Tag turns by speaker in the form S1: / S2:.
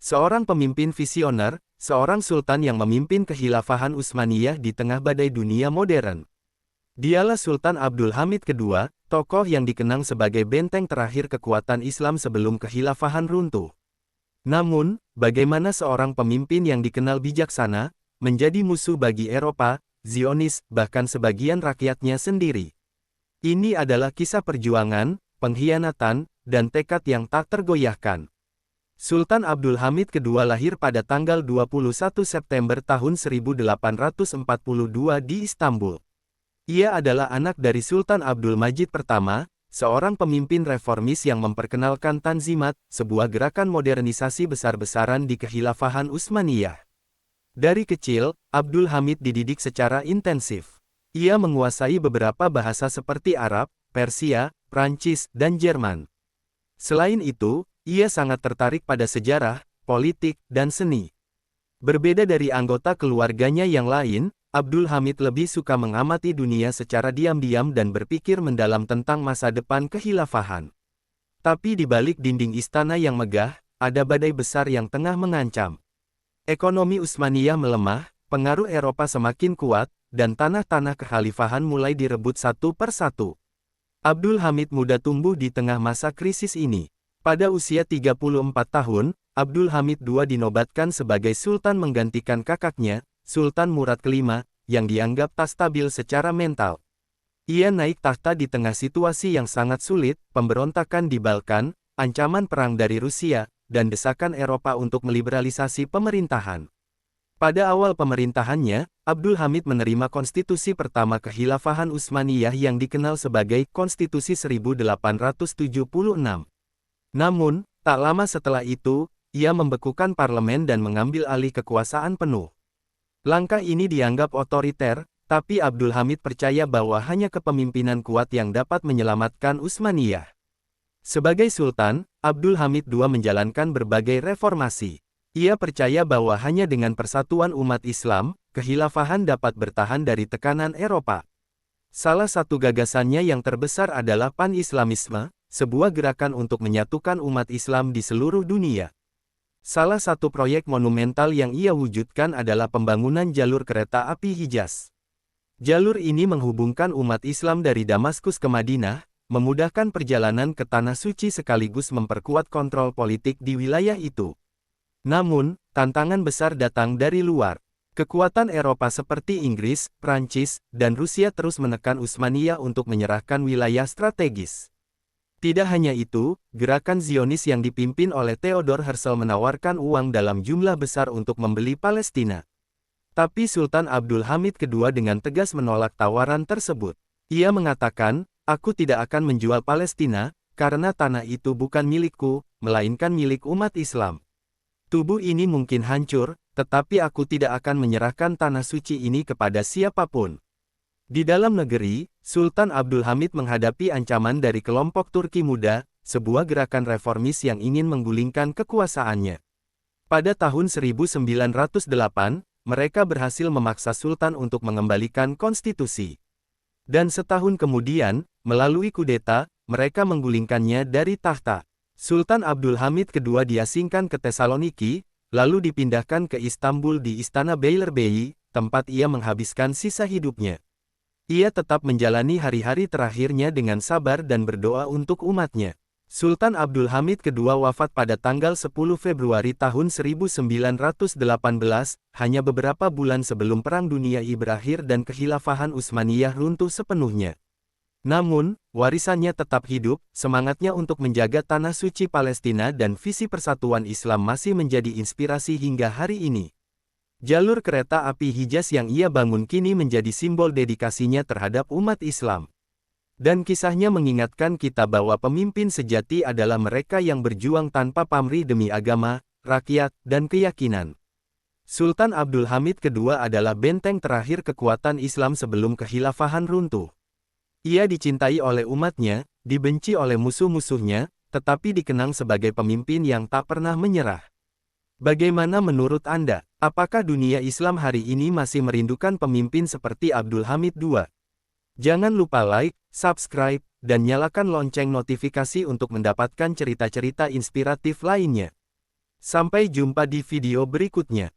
S1: Seorang pemimpin visioner, seorang sultan yang memimpin kekhilafahan Utsmaniyah di tengah badai dunia modern. Dialah Sultan Abdul Hamid II, tokoh yang dikenang sebagai benteng terakhir kekuatan Islam sebelum kekhilafahan runtuh. Namun, bagaimana seorang pemimpin yang dikenal bijaksana, menjadi musuh bagi Eropa, Zionis, bahkan sebagian rakyatnya sendiri? Ini adalah kisah perjuangan, pengkhianatan, dan tekad yang tak tergoyahkan. Sultan Abdul Hamid II lahir pada tanggal 21 September tahun 1842 di Istanbul. Ia adalah anak dari Sultan Abdul Majid pertama, seorang pemimpin reformis yang memperkenalkan Tanzimat, sebuah gerakan modernisasi besar-besaran di kekhilafahan Utsmaniyah. Dari kecil, Abdul Hamid dididik secara intensif. Ia menguasai beberapa bahasa seperti Arab, Persia, Prancis, dan Jerman. Selain itu, ia sangat tertarik pada sejarah, politik, dan seni. Berbeda dari anggota keluarganya yang lain, Abdul Hamid lebih suka mengamati dunia secara diam-diam dan berpikir mendalam tentang masa depan kekhilafahan. Tapi di balik dinding istana yang megah, ada badai besar yang tengah mengancam. Ekonomi Utsmaniyah melemah, pengaruh Eropa semakin kuat, dan tanah-tanah kekhalifahan mulai direbut satu persatu. Abdul Hamid muda tumbuh di tengah masa krisis ini. Pada usia 34 tahun, Abdul Hamid II dinobatkan sebagai sultan menggantikan kakaknya, Sultan Murad kelima, yang dianggap tak stabil secara mental. Ia naik tahta di tengah situasi yang sangat sulit, pemberontakan di Balkan, ancaman perang dari Rusia, dan desakan Eropa untuk meliberalisasi pemerintahan. Pada awal pemerintahannya, Abdul Hamid menerima konstitusi pertama kekhilafahan Utsmaniyah yang dikenal sebagai Konstitusi 1876. Namun, tak lama setelah itu, ia membekukan parlemen dan mengambil alih kekuasaan penuh. Langkah ini dianggap otoriter, tapi Abdul Hamid percaya bahwa hanya kepemimpinan kuat yang dapat menyelamatkan Utsmaniyah. Sebagai sultan, Abdul Hamid II menjalankan berbagai reformasi. Ia percaya bahwa hanya dengan persatuan umat Islam, kekhilafahan dapat bertahan dari tekanan Eropa. Salah satu gagasannya yang terbesar adalah Pan-Islamisme, sebuah gerakan untuk menyatukan umat Islam di seluruh dunia. Salah satu proyek monumental yang ia wujudkan adalah pembangunan jalur kereta api Hijaz. Jalur ini menghubungkan umat Islam dari Damaskus ke Madinah, memudahkan perjalanan ke Tanah Suci sekaligus memperkuat kontrol politik di wilayah itu. Namun, tantangan besar datang dari luar. Kekuatan Eropa seperti Inggris, Prancis, dan Rusia terus menekan Utsmaniyah untuk menyerahkan wilayah strategis. Tidak hanya itu, gerakan Zionis yang dipimpin oleh Theodor Herzl menawarkan uang dalam jumlah besar untuk membeli Palestina. Tapi Sultan Abdul Hamid II dengan tegas menolak tawaran tersebut. Ia mengatakan, "Aku tidak akan menjual Palestina, karena tanah itu bukan milikku, melainkan milik umat Islam. Tubuh ini mungkin hancur, tetapi aku tidak akan menyerahkan tanah suci ini kepada siapapun." Di dalam negeri, Sultan Abdul Hamid menghadapi ancaman dari kelompok Turki Muda, sebuah gerakan reformis yang ingin menggulingkan kekuasaannya. Pada tahun 1908, mereka berhasil memaksa Sultan untuk mengembalikan konstitusi. Dan setahun kemudian, melalui kudeta, mereka menggulingkannya dari tahta. Sultan Abdul Hamid II diasingkan ke Tesaloniki, lalu dipindahkan ke Istanbul di Istana Beylerbeyi, tempat ia menghabiskan sisa hidupnya. Ia tetap menjalani hari-hari terakhirnya dengan sabar dan berdoa untuk umatnya. Sultan Abdul Hamid II wafat pada tanggal 10 Februari tahun 1918, hanya beberapa bulan sebelum Perang Dunia I berakhir dan kekhilafahan Utsmaniyah runtuh sepenuhnya. Namun, warisannya tetap hidup, semangatnya untuk menjaga tanah suci Palestina dan visi persatuan Islam masih menjadi inspirasi hingga hari ini. Jalur kereta api Hijaz yang ia bangun kini menjadi simbol dedikasinya terhadap umat Islam. Dan kisahnya mengingatkan kita bahwa pemimpin sejati adalah mereka yang berjuang tanpa pamrih demi agama, rakyat, dan keyakinan. Sultan Abdul Hamid II adalah benteng terakhir kekuatan Islam sebelum kekhilafahan runtuh. Ia dicintai oleh umatnya, dibenci oleh musuh-musuhnya, tetapi dikenang sebagai pemimpin yang tak pernah menyerah. Bagaimana menurut Anda? Apakah dunia Islam hari ini masih merindukan pemimpin seperti Abdul Hamid II? Jangan lupa like, subscribe, dan nyalakan lonceng notifikasi untuk mendapatkan cerita-cerita inspiratif lainnya. Sampai jumpa di video berikutnya.